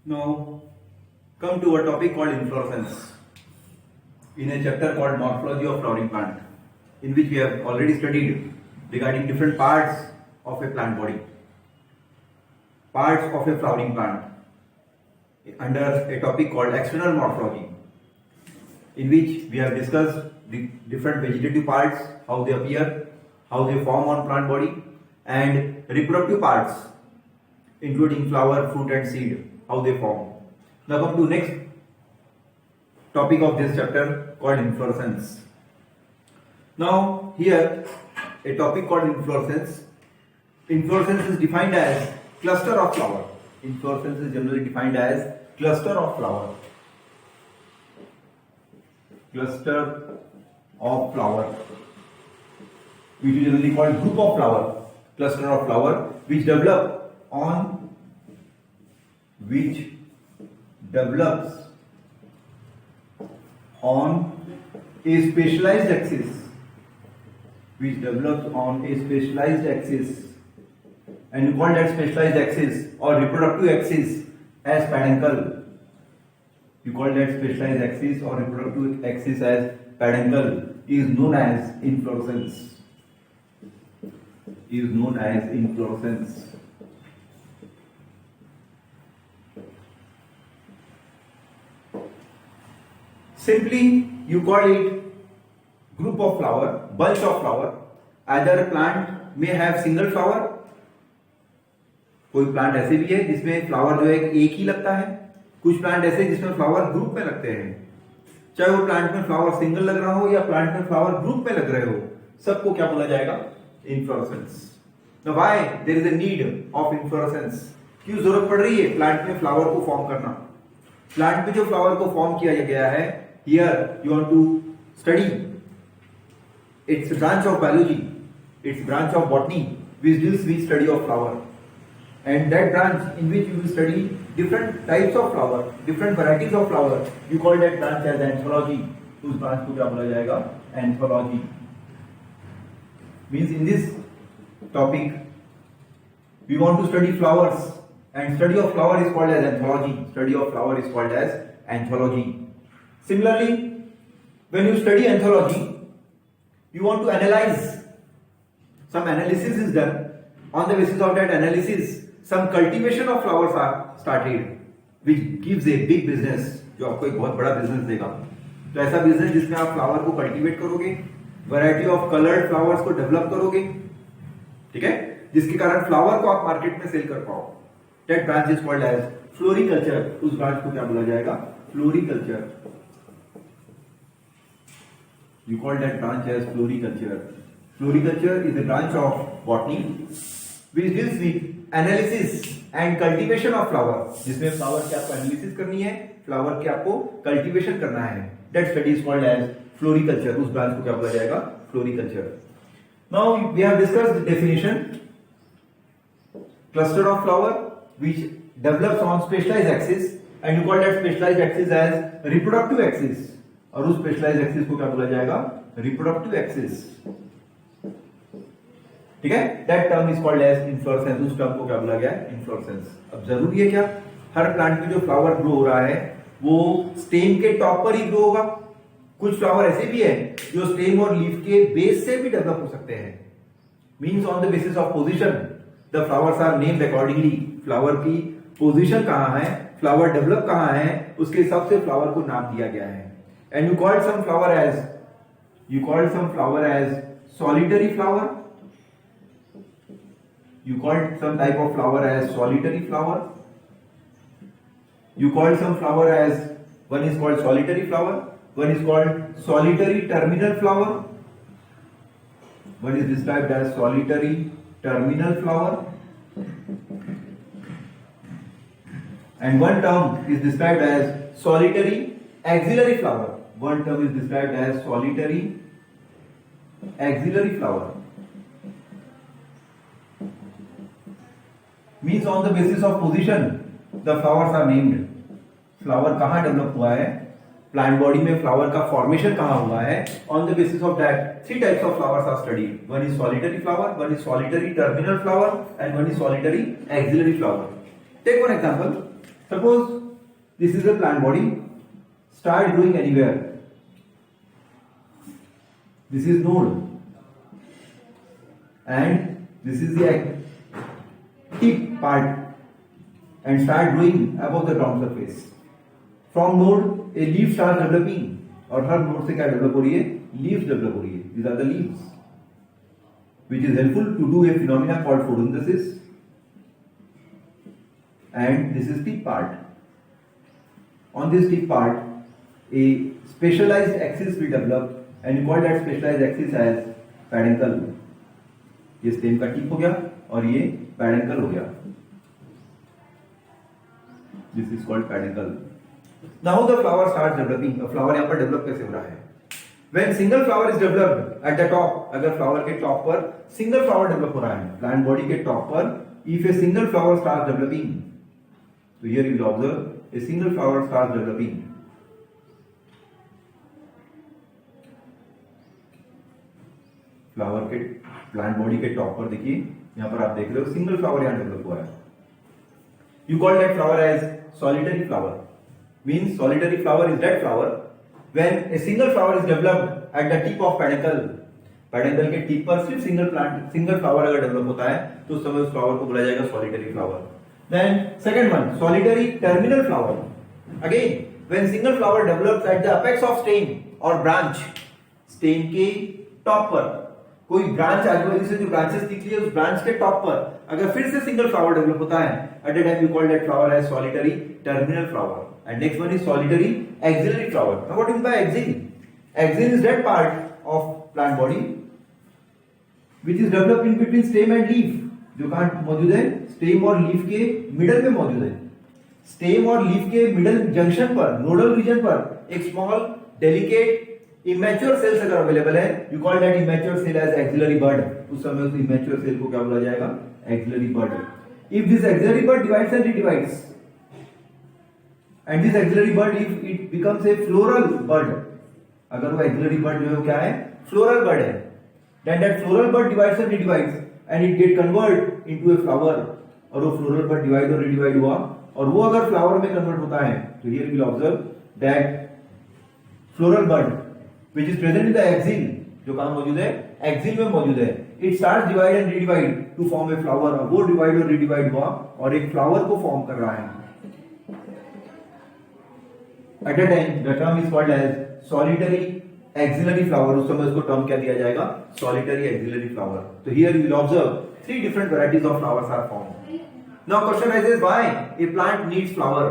Now, come to a topic called inflorescence in a chapter called Morphology of Flowering Plant, in which we have already studied regarding different parts of a plant body, parts of a flowering plant, under a topic called external morphology, in which we have discussed the different vegetative parts, how they appear, how they form on plant body, and reproductive parts, including flower, fruit and seed, how they form. Now come to next topic of this chapter called inflorescence. Now here a topic called inflorescence. Inflorescence is defined as cluster of flower. Inflorescence is generally defined as cluster of flower. Cluster of flower, which is generally called group of flower. Cluster of flower which develops on a specialized axis, and you call that specialized axis or reproductive axis as peduncle. You call that specialized axis or reproductive axis as peduncle, is known as inflorescence. Simply, you call it group of flower, bunch of flower. Either plant may have single flower, कोई plant ऐसे भी है जिसमें flower जो है एक ही लगता है, कुछ प्लांट ऐसे जिसमें फ्लावर ग्रुप में लगते हैं. चाहे वो प्लांट में फ्लावर सिंगल लग रहा हो या प्लांट में फ्लावर ग्रुप में लग रहे हो, सबको क्या बोला जाएगा? Inflorescence. Now why there is a need of inflorescence? क्यों जरूरत पड़ रही है प्लांट में फ्लावर को फॉर्म करना? प्लांट में जो फ्लावर को फॉर्म किया गया है, here you want to study. It's a branch of biology. It's a branch of botany which deals with study of flower. And that branch in which you will study different types of flower, different varieties of flower, you call that branch as anthology. उस branch को क्या बोला जाएगा? Anthology. Means in this topic we want to study flowers, and study of flower is called as anthology. Study of flower is called as anthology. Similarly, when you study anthology, you want to analyze. Some analysis is done. On the basis of that analysis, some cultivation of flowers are started, which gives a big business, जो आपको एक बहुत बड़ा business देगा. तो ऐसा business जिसमें आप फ्लावर को कल्टीवेट करोगे, वैरायटी ऑफ कलर्ड फ्लावर्स को डेवलप करोगे, ठीक है, जिसके कारण फ्लावर को आप मार्केट में सेल कर पाओ. That branch is called as floriculture. उस ब्रांच को क्या बोला जाएगा? Floriculture. You call that branch as floriculture. Floriculture is a branch of botany which deals with analysis and cultivation of flower. जिसमें फ्लावर की आपको एनालिसिस करनी है, फ्लावर की आपको कल्टीवेशन करना है. That study is called as floriculture. उस ब्रांच को क्या बोला जाएगा? Floriculture. Now we have discussed the definition. Cluster of flower which develops on specialized axis, and you call that specialized axis as reproductive axis. और उस specialised axis को क्या बोला जाएगा? Reproductive axis. ठीक है, that term is called as inflorescence. उस term को क्या बोला गया? इन्फ्लोरेसेंस. अब जरूरी है क्या, हर प्लांट में जो फ्लावर ग्रो हो रहा है वो स्टेम के टॉप पर ही ग्रो होगा? कुछ फ्लावर ऐसे भी है जो स्टेम और लीफ के बेस से भी डेवलप हो सकते हैं. Means on the basis of position the flowers are named accordingly. Flower की पोजीशन कहां है, फ्लावर डेवलप कहां है, उसके हिसाब से फ्लावर को नाम दिया गया है. And you called some flower as solitary flower. You called some type of flower as solitary flower. You called some flower as, one is called solitary flower, one is called solitary terminal flower. One is described as solitary terminal flower, and one term is described as solitary axillary flower. One term is described as solitary axillary flower. Means on the basis of position the flowers are named. Flower कहाँ develop हुआ है, plant body में flower का formation कहाँ हुआ है, on the basis of that three types of flowers are studied. One is solitary flower, one is solitary terminal flower, and one is solitary axillary flower. Take one example. Suppose this is a plant body, start growing anywhere. This is node and this is the tip part and start growing above the ground surface. From node a leaf starts developing और हर node से क्या develop हो रही है? Leaves develop हो रही है. These are the leaves which is helpful to do a phenomena called photosynthesis. And this is tip part. On this tip part a specialized axis will develop and you call that specialized axis as peduncle. ये stem का tip हो गया और ये peduncle हो गया. This is called peduncle. Now the flower starts developing. Flower यहाँ पर डेवलप कैसे हो रहा है? When single flower is developed at the top, अगर फ्लावर के टॉप पर सिंगल फ्लावर डेवलप हो रहा है, प्लांट बॉडी के टॉप पर, if a single flower starts developing, so here you will observe a single flower starts developing. Flower के plant body के टॉप पर देखिए, यहाँ पर आप देख रहे हो सिंगल फ्लावर यहाँ डेवलप हुआ है. You call that flower as solitary flower. Means solitary flower is that flower when a single flower is developed at the tip of peduncle. peduncle के टिप पर सिर्फ सिंगल फ्लावर अगर develop होता है तो उस समय उस फ्लावर को बोला जाएगा solitary flower. Then second one, solitary terminal flower. Again, when single flower develops at the apex of stem or branch, stem के टॉप पर कोई ब्रांच आजू बाजू से जो ब्रांचेस दिख रही है उस ब्रांच के टॉप पर अगर फिर से सिंगल फ्लावर डेवलप होता है, at that time you call that flower as solitary terminal flower. And next one is solitary axillary flower. Now what is by axil? Axil is that part of plant body which is developed in between stem and leaf. जो कहाँ मौजूद है? Stem और leaf के middle में मौजूद है. Stem और लीफ के मिडल जंक्शन पर, नोडल रीजन पर एक स्मॉल डेलिकेट इमेच्योर सेल्स अगर अवेलेबल है, you call that immature cell as axillary bud. उस समय उस इमेच्योर सेल को क्या बोला जाएगा? Axillary bud. If this axillary bud divides and redivides and this axillary bud if it becomes a floral bud, अगर वो axillary bud जो है वो क्या है? Floral bud है. Then that floral bud divides and redivides and it get convert into a flower. और वो floral bud divide और redivide हुआ और वो अगर flower में convert होता है तो here we will observe that floral bud which is present in the axil, जो कहाँ मौजूद है? Axil में मौजूद है. It starts divide and redivide to form a flower. और वो divide और redivide हुआ और एक flower को form कर रहा है. At a time, the term is called as solitary axillary flower. उस समय उसको term क्या दिया जाएगा? Solitary axillary flower. So here you will observe three different varieties of flowers are formed. Now question arises why a plant needs flower?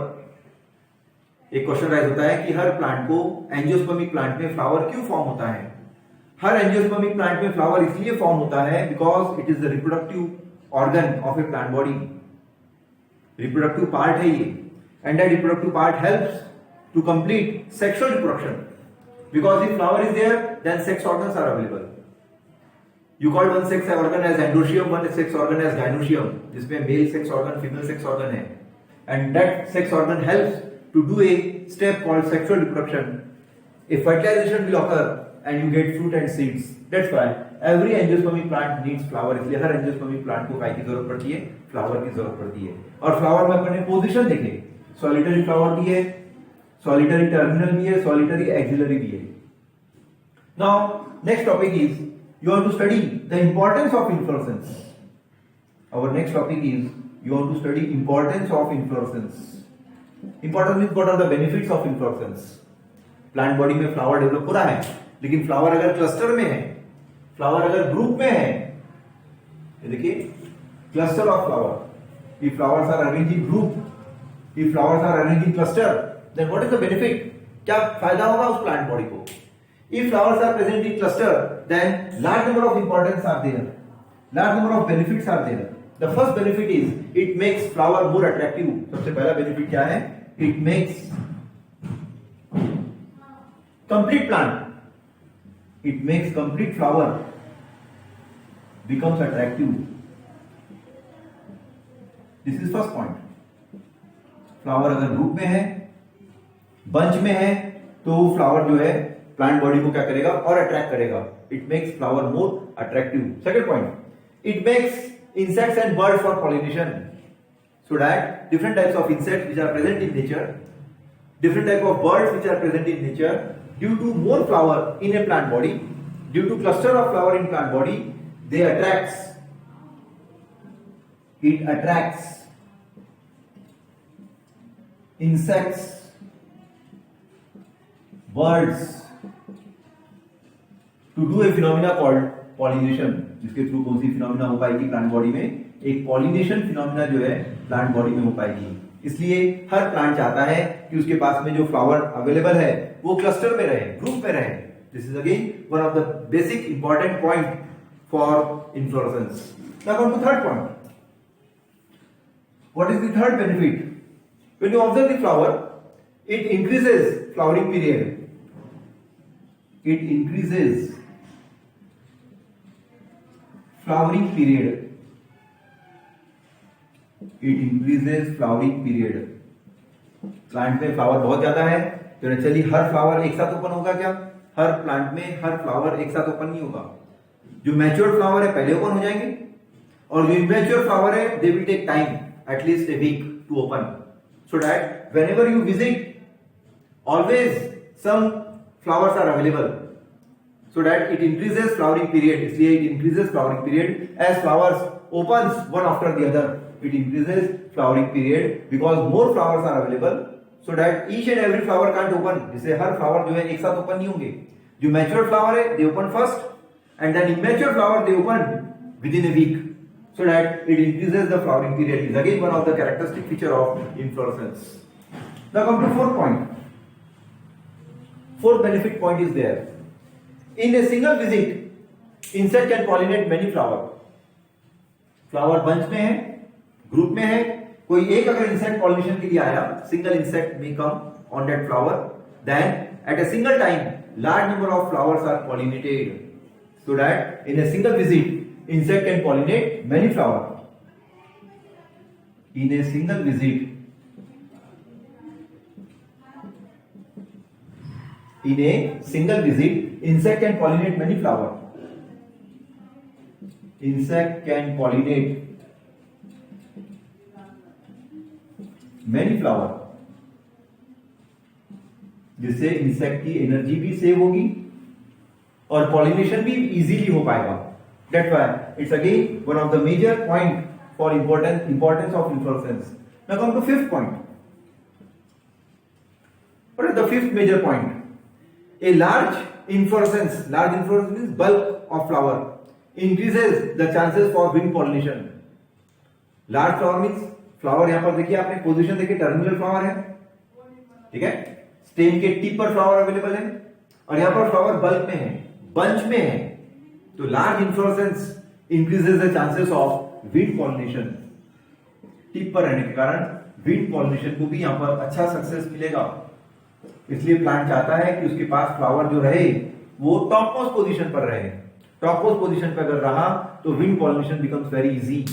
एक question rise होता है कि हर प्लांट को एंजियोस्पर्मिक प्लांट में फ्लावर क्यों फॉर्म होता है? हर एंजियोस्पर्मिक प्लांट में फ्लावर इसलिए फॉर्म होता है because it is the reproductive organ of A plant body. Reproductive part है ये and that reproductive part helps to complete sexual reproduction because if flower is there then sex organs are available. You call one sex organ as endoecium, one sex organ as gynoecium, जिसमें male sex organ, female sex organ है and that sex organ helps to do a step called sexual reproduction. A fertilization will occur and you get fruit and seeds. That's why every angiospermic plant needs flower. इसलिए हर angiospermic plant को काय की जरूरत पड़ती है? Flower की जरूरत पड़ती है. और फ्लावर में अपने पोजीशन देखें, सॉलिटरी फ्लावर भी है, solitary terminal भी है, solitary axillary भी है. Now next topic is you want to study the importance of inflorescence. Our next topic is you want to study importance of inflorescence. Importance means what are the benefits of inflorescence. Plant body में flower develop हो रहा है, लेकिन flower अगर cluster में है, flower अगर group में है, ये देखिए cluster of flower. If flowers are arranged in group, if flowers are arranged in cluster, then what is the benefit? क्या फायदा होगा उस प्लांट बॉडी को? If flowers are present in cluster, then large number of importance are there, large number of benefits are there. The first benefit is it makes flower more attractive. सबसे पहला benefit क्या है? It makes complete plant, it makes complete flower becomes attractive. This is first point. Flower अगर group में है, bunch में है, तो फ्लावर जो है प्लांट बॉडी को क्या करेगा और अट्रैक्ट करेगा. It makes flower more attractive. Second point, it makes insects and bird for pollination. so that different types of insects which are present in nature, different type of birds which are present in nature, due to more flower in a plant body, due to cluster of flower in plant body, it attracts insects, birds to do a phenomena called pollination, जिसके through कौन सी phenomena हो पाएगी plant body में, एक pollination phenomena जो है plant body में हो पाएगी। इसलिए हर प्लांट चाहता है कि उसके पास में जो फ्लावर अवेलेबल है वो क्लस्टर में रहे, ग्रुप में रहे। This is again one of the basic important point for inflorescence. Now come to third point. What is the third benefit? When you observe the flower, it increases flowering period. It increases flowering period. It increases flowering period. Plant में flower बहुत ज्यादा है तो naturally हर flower एक साथ open होगा क्या? हर plant में हर फ्लावर एक साथ ओपन नहीं होगा। जो मैच्योर फ्लावर है पहले ओपन हो जाएंगे और जो इमेच्योर फ्लावर है they will take time, at least a week to open, so that whenever you visit, always some flowers are available, so that it increases flowering period. इसलिए it increases flowering period as flowers opens one after the other. It increases flowering period because more flowers are available, so that each and every flower can't open. जिससे हर flower जो है एक साथ open नहीं होंगे। जो mature flower है they open first, and then immature flower they open within a week, so that it increases the flowering period. Is again one of the characteristic feature of inflorescence. Now come to fourth point. Fourth benefit point is there. In a single visit, insect can pollinate many flower. Flower bunch में है, group में है, कोई एक अगर insect pollination के लिए आया, single insect may come on that flower, then at a single time, large number of flowers are pollinated, so that in a single visit, insect can pollinate many flower. In a single visit, insect can pollinate many flower. Insect can pollinate many flower, जिससे insect की energy भी save होगी और pollination भी easily हो पाएगा। That's why it's again one of the major point for importance of inflorescence. Now come to fifth point. What is the fifth major point? A large inflorescence means bulk of flower, increases the chances for wind pollination. Large flower means flower, यहां पर देखिए आपने position देखिए, terminal flower है, ठीक है, stem के tip पर फ्लावर अवेलेबल है और यहां पर फ्लावर बल्क में है, बंच में है, तो large inflorescence increases the chances of wind pollination. Tip पर रहने के कारण विंड पॉलिनेशन को भी यहां पर अच्छा सक्सेस मिलेगा। इसलिए प्लांट चाहता है कि उसके पास फ्लावर जो रहे वो टॉप मोस्ट पोजीशन पर रहे। टॉप मोस्ट पोजीशन पर अगर रहा तो wind pollination becomes very easy,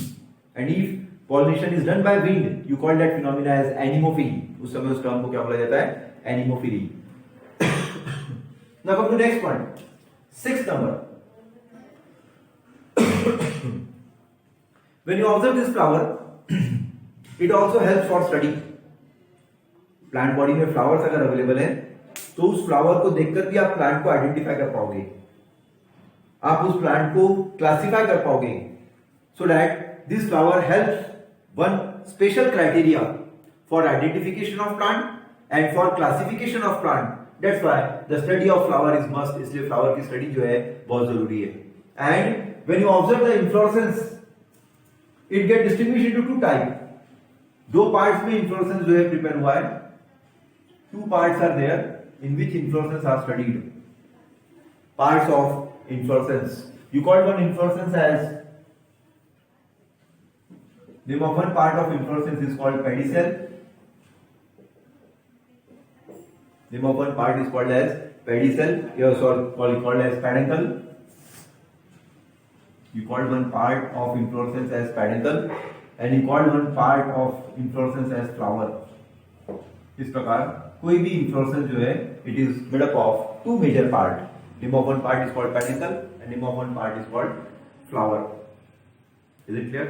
and if pollination is done by wind, you call that phenomena as anemophily. उस समय उस टर्म को क्या बोला जाता है? Anemophily. Now come to next point, sixth number. When you observe this flower, it also helps for study. Plant body में flowers अगर अवेलेबल है तो उस फ्लावर को देखकर भी आप प्लांट को आइडेंटिफाई कर पाओगे, आप उस प्लांट को क्लासिफाई कर पाओगे, so that this flower helps one special criteria for identification of plant and for classification of plant. That's why the study of flower is must. इसलिए फ्लावर की स्टडी जो है बहुत जरूरी है। And when you observe the inflorescence, it get distinguished into two type. दो parts में inflorescence जो है प्रिपेयर हुआ है। Two parts are there in which inflorescence are studied. Parts of inflorescence. You call one inflorescence as, name of one part of inflorescence is called pedicel. Name of one part is called as pedicel. You also called as peduncle. You called one part of inflorescence as peduncle, and you called one part of inflorescence as flower. इस प्रकार कोई भी inflorescence जो है it is made up of two major part. Name of one part is called pedicel and name of one part is called flower. Is it clear?